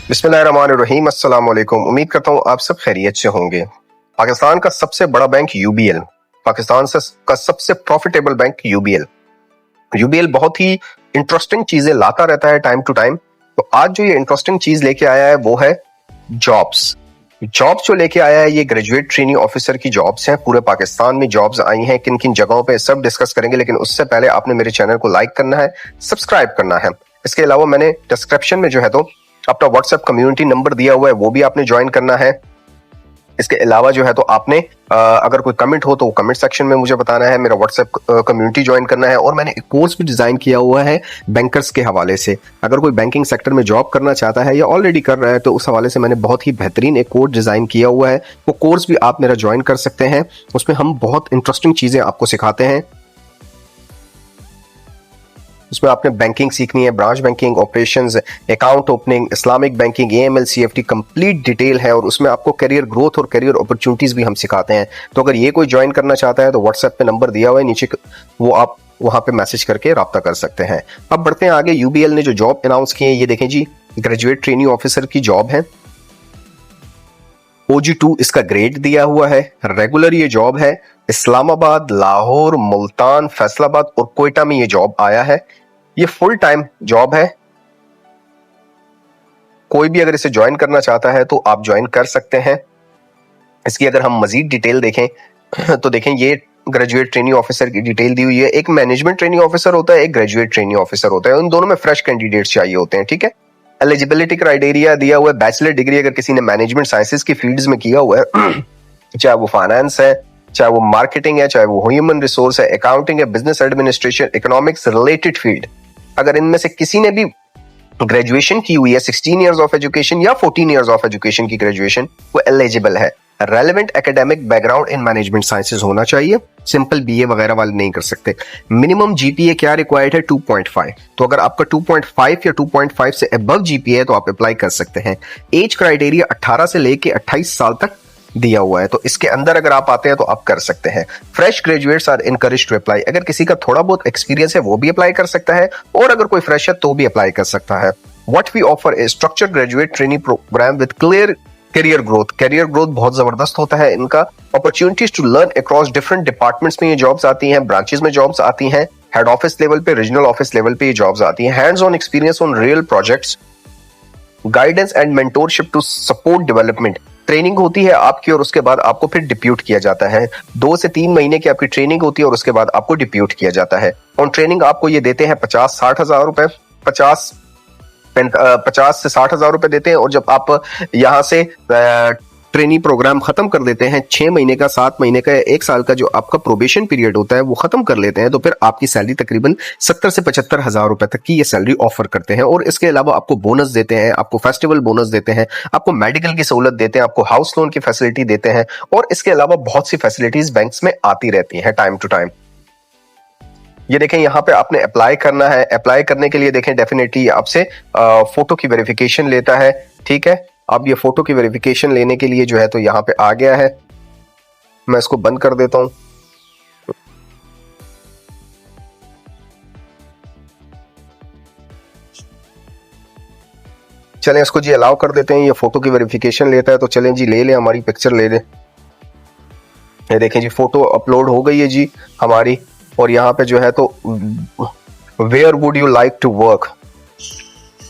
बिस्मिल्लाहिर्रहमानिर्रहीम। अस्सलाम वालेकुम। उम्मीद करता हूँ आप सब खैरियत से होंगे। पाकिस्तान का सबसे बड़ा बैंक यूबीएल, पाकिस्तान का सबसे प्रॉफिटेबल बैंक यूबीएल। यूबीएल बहुत ही इंटरेस्टिंग चीजें लाता रहता है टाइम टू टाइम। तो आज जो ये इंटरेस्टिंग चीज लेके आया है वो है जॉब्स। जॉब्स जो लेके आया है ये ग्रेजुएट ट्रेनिंग ऑफिसर की जॉब्स हैं। पूरे पाकिस्तान में जॉब्स आई हैं, किन किन जगहों पे सब डिस्कस करेंगे। लेकिन उससे पहले आपने मेरे चैनल को लाइक करना है, सब्सक्राइब करना है। इसके अलावा मैंने डिस्क्रिप्शन में जो है तो अपना व्हाट्सएप कम्युनिटी नंबर दिया हुआ है, वो भी आपने ज्वाइन करना है। इसके अलावा जो है तो आपने अगर कोई कमेंट हो तो वो कमेंट सेक्शन में मुझे बताना है, मेरा व्हाट्सएप कम्युनिटी ज्वाइन करना है। और मैंने एक कोर्स भी डिजाइन किया हुआ है बैंकर्स के हवाले से। अगर कोई बैंकिंग सेक्टर में जॉब करना चाहता है या ऑलरेडी कर रहा है तो उस हवाले से मैंने बहुत ही बेहतरीन एक कोर्स डिजाइन किया हुआ है। वो कोर्स भी आप मेरा ज्वाइन कर सकते हैं। उसमें हम बहुत इंटरेस्टिंग चीजें आपको सिखाते हैं। उसमें आपने बैंकिंग सीखनी है, branch banking, operations, account opening, Islamic banking, AML, CFT, complete detail है। और उसमें आपको करियर ग्रोथ और करियर अपॉर्चुनिटीज भी हम सिखाते हैं। तो अगर ये कोई ज्वाइन करना चाहता है तो व्हाट्सएप पे नंबर दिया हुआ है नीचे, वो आप वहां पे मैसेज करके राब्ता कर सकते हैं। अब बढ़ते हैं आगे। यूबीएल ने जो जॉब अनाउंस की है ये देखें जी, ग्रेजुएट ट्रेनिंग ऑफिसर की जॉब है। OG2 इसका ग्रेड दिया हुआ है। रेगुलर ये जॉब है। इस्लामाबाद, लाहौर, मुल्तान, फैसलाबाद और कोयटा में ये जॉब आया है। ये फुल टाइम जॉब है। कोई भी अगर इसे ज्वाइन करना चाहता है तो आप ज्वाइन कर सकते हैं। इसकी अगर हम मजीद डिटेल देखें तो देखें ये ग्रेजुएट ट्रेनिंग ऑफिसर की डिटेल दी हुई है। एक मैनेजमेंट ट्रेनिंग ऑफिसर होता है, एक ग्रेजुएट ट्रेनिंग ऑफिसर होता है। उन दोनों में फ्रेश कैंडिडेट्स चाहिए होते हैं, ठीक है। एलिजिबिलिटी क्राइटेरिया दिया हुआ है, बैचलर डिग्री अगर किसी ने मैनेजमेंट साइंसेज की फील्ड्स में किया हुआ है चाहे वो फाइनेंस है, चाहे वो मार्केटिंग है, चाहे वो ह्यूमन रिसोर्स है, अकाउंटिंग है, business administration, economics related field, अगर इनमें से किसी ने भी ग्रेजुएशन की हुई है, 16 इयर्स ऑफ एजुकेशन या 14 इयर्स ऑफ एजुकेशन की ग्रेजुएशन, वो एलिजिबल है। Relevant academic background in management sciences होना चाहिए। सिंपल बीए वगैरह वाले नहीं कर सकते। मिनिमम जीपीए क्या रिक्वायर्ड है? 2.5। तो अगर आपका 2.5 या 2.5 से अबव जीपीए है तो आप अप्लाई कर सकते हैं। एज क्राइटेरिया 18 से लेके 28 साल तक दिया हुआ है, तो इसके अंदर अगर आप आते हैं तो आप कर सकते हैं। Fresh graduates are encourage to apply. अगर किसी का थोड़ा बहुत एक्सपीरियंस है वो भी अप्लाई कर सकता है, और अगर कोई फ्रेश है तो भी अप्लाई कर सकता है। What we offer a structured graduate training program with clear career growth. Career growth बहुत जबरदस्त होता है इनका। Opportunities to learn across different departments में ये जॉब्स आती हैं, ब्रांचेस में जॉब्स आती हैं, हेड ऑफिस लेवल पे, रीजनल ऑफिस लेवल पे ये जॉब्स आती हैं। Hands on experience on real projects, guidance and mentorship to support development. Training होती है आपकी और उसके बाद आपको फिर डिप्यूट किया जाता है। 2 से 3 महीने की आपकी ट्रेनिंग होती है और उसके बाद आपको डिप्यूट किया जाता है। ऑन ट्रेनिंग आपको ये देते हैं 50-60 हजार रुपए, 50 से 60 हजार रुपए देते हैं। और जब आप यहाँ से ट्रेनिंग प्रोग्राम खत्म कर देते हैं, 6 महीने का, 7 महीने का या 1 साल का जो आपका प्रोबेशन पीरियड होता है वो खत्म कर लेते हैं, तो फिर आपकी सैलरी तकरीबन 70 से 75 हजार रुपए तक की ये सैलरी ऑफर करते हैं। और इसके अलावा आपको बोनस देते हैं, आपको फेस्टिवल बोनस देते हैं, आपको मेडिकल की सहूलत देते हैं, आपको हाउस लोन की फैसिलिटी देते हैं, और इसके अलावा बहुत सी फैसिलिटीज बैंक्स में आती रहती हैं टाइम टू टाइम। ये देखें यहाँ पे आपने अप्लाई करना है। अप्लाई करने के लिए देखें डेफिनेटली आपसे फोटो की वेरिफिकेशन लेता है, ठीक है। अब ये फोटो की वेरिफिकेशन लेने के लिए जो है तो यहाँ पे आ गया है। मैं इसको बंद कर देता हूं। चलें इसको जी अलाउ कर देते हैं। ये फोटो की वेरिफिकेशन लेता है, तो चलें जी ले लें, हमारी पिक्चर ले लें। ये देखें जी फोटो अपलोड हो गई है जी हमारी। और यहाँ पे जो है तो where would you like to work,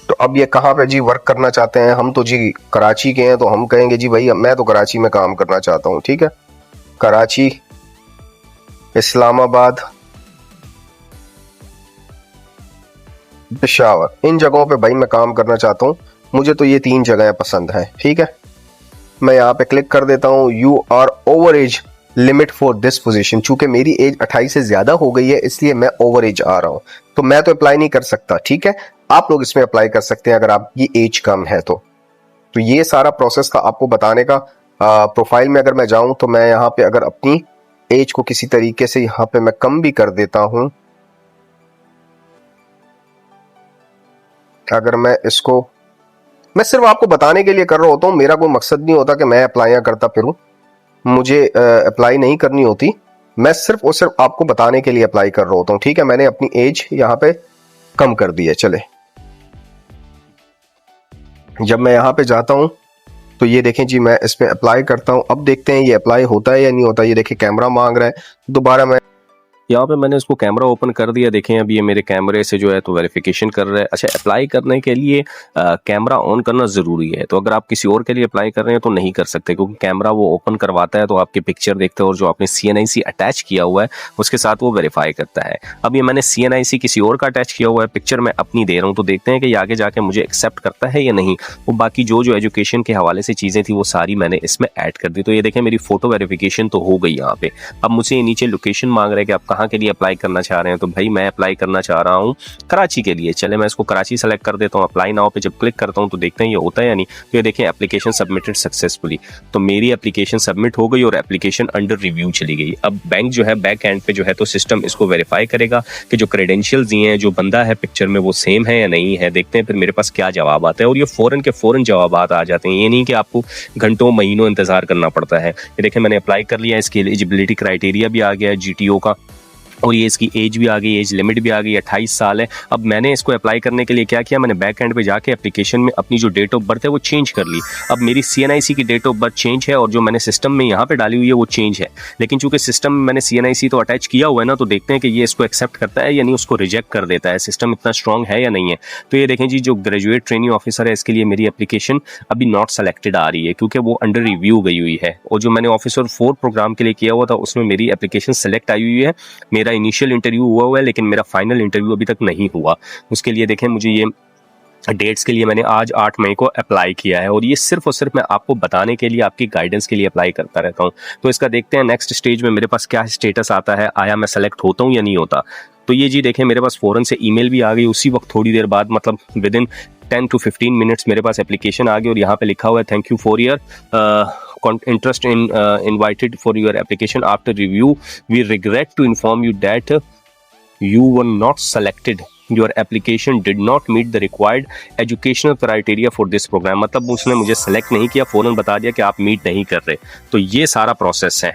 तो अब ये कहाँ पे जी वर्क करना चाहते हैं। हम तो जी कराची के हैं, तो हम कहेंगे जी भाई मैं तो कराची में काम करना चाहता हूँ, ठीक है। कराची, इस्लामाबाद, पेशावर, इन जगहों पे भाई मैं काम करना चाहता हूँ। मुझे तो ये 3 जगहें पसंद है, ठीक है। मैं यहाँ पे क्लिक कर देता हूँ। You are over age limit for this position. चूंकि मेरी एज 28 से ज्यादा हो गई है इसलिए मैं ओवर एज आ रहा हूँ, तो मैं तो अप्लाई नहीं कर सकता, ठीक है। आप लोग इसमें अप्लाई कर सकते हैं अगर आपकी एज कम है तो ये सारा प्रोसेस था आपको बताने का। प्रोफाइल में अगर मैं जाऊं तो मैं यहाँ पे अगर अपनी एज को किसी तरीके से यहाँ पे मैं कम भी कर देता हूं, अगर मैं सिर्फ आपको बताने के लिए कर रहा होता हूँ। मेरा कोई मकसद नहीं होता कि मैं अप्लाई करता फिरूं, मुझे अप्लाई नहीं करनी होती। मैं सिर्फ और सिर्फ आपको बताने के लिए अप्लाई कर रहा होता हूँ, ठीक है। मैंने अपनी एज यहाँ पे कम कर दी है। चले जब मैं यहाँ पे जाता हूँ तो ये देखें जी, मैं इस पे अप्लाई करता हूँ। अब देखते हैं ये अप्लाई होता है या नहीं होता। ये देखें कैमरा मांग रहा है, दोबारा मैं यहाँ पे मैंने इसको कैमरा ओपन कर दिया। देखें अब ये मेरे कैमरे से जो है तो वेरिफिकेशन कर रहा है। अच्छा, अप्लाई करने के लिए कैमरा ऑन करना ज़रूरी है। तो अगर आप किसी और के लिए अप्लाई कर रहे हैं तो नहीं कर सकते, क्योंकि कैमरा वो ओपन करवाता है तो आपकी पिक्चर देखता है और जो आपने CNIC अटैच किया हुआ है उसके साथ वो वेरीफाई करता है। अब ये मैंने CNIC किसी और का अटैच किया हुआ है, पिक्चर मैं अपनी दे रहा हूँ, तो देखते हैं कि ये आगे जाके मुझे एक्सेप्ट करता है या नहीं। वो बाकी जो एजुकेशन के हवाले से चीज़ें थी वो सारी मैंने इसमें ऐड कर दी। तो ये देखें मेरी फ़ोटो वेरिफिकेशन तो हो गई यहाँ पे। अब मुझे नीचे लोकेशन मांग रहा है कि आप कहाँ के लिए अप्लाई करना चाह रहे हैं। तो भाई मैं अप्लाई करना चाह रहा हूँ कराची के लिए। चले मैं इसको कराची सेलेक्ट कर देता हूँ। अप्लाई नाउ पे जब क्लिक करता हूँ तो देखते हैं ये होता है या नहीं। तो ये देखें एप्लीकेशन सबमिटेड सक्सेसफुली। तो मेरी एप्लीकेशन सबमिट हो गई और एप्लीकेशन अंडर रिव्यू चली गई। अब बैंक जो है बैक एंड पे जो है तो सिस्टम इसको वेरीफाई करेगा कि जो क्रेडेंशियल्स दिए हैं, जो बंदा है पिक्चर में, वो सेम है या नहीं है। देखते हैं फिर मेरे पास क्या जवाब आता है। और ये फौरन के फौरन जवाब आ जाते हैं। ये नहीं कि आपको घंटों महीनों इंतजार करना पड़ता है। ये देखें मैंने अप्लाई कर लिया, इसकी एलिजिबिलिटी क्राइटेरिया भी आ गया है GTO का, और ये इसकी एज भी आ गई, एज लिमिट भी आ गई, 28 साल है। अब मैंने इसको अप्लाई करने के लिए क्या किया, मैंने बैक एंड पे जाके एप्लीकेशन में अपनी जो डेट ऑफ बर्थ है वो चेंज कर ली। अब मेरी CNIC की डेट ऑफ बर्थ चेंज है और जो मैंने सिस्टम में यहाँ पे डाली हुई है वो चेंज है। लेकिन चूंकि सिस्टम में मैंने CNIC तो अटैच किया हुआ है ना, तो देखते हैं कि ये इसको एक्सेप्ट करता है यानी उसको रिजेक्ट कर देता है। सिस्टम इतना स्ट्रॉन्ग है या नहीं है। तो ये देखें जी, जो ग्रेजुएट ट्रेनिंग ऑफिसर है इसके लिए मेरी एप्लीकेशन अभी नॉट सेलेक्टेड आ रही है, क्योंकि वो अंडर रिव्यू गई हुई है। और जो मैंने ऑफिसर 4 प्रोग्राम के लिए किया हुआ था उसमें मेरी एप्लीकेशन सेलेक्ट आई हुई है। मेरा इनिशियल इंटरव्यू हुआ है लेकिन मेरा फाइनल इंटरव्यू अभी तक नहीं हुआ। उसके लिए देखें मुझे ये डेट्स के लिए मैंने आज 8 मई को अप्लाई किया है, और ये सिर्फ और सिर्फ मैं आपको बताने के लिए, आपकी गाइडेंस के लिए अप्लाई करता रहता हूँ। तो इसका देखते हैं नेक्स्ट स्टेज में मेरे पास क्या स्टेटस आता है, आया मैं सेलेक्ट होता हूँ या नहीं होता। तो ये जी देखें मेरे पास फ़ौरन से ईमेल भी आ गई उसी वक्त, थोड़ी देर बाद, मतलब विद इन 10 to 15 मिनट्स मेरे पास एप्लीकेशन आ गई। और यहाँ पे लिखा हुआ है thank you for your interest in invited for your application after review we regret to inform you that you were not selected, your application did not meet the required educational criteria for this program। मतलब उसने मुझे select नहीं किया, फौरन बता दिया कि आप मीट नहीं कर रहे। तो ये सारा प्रोसेस है।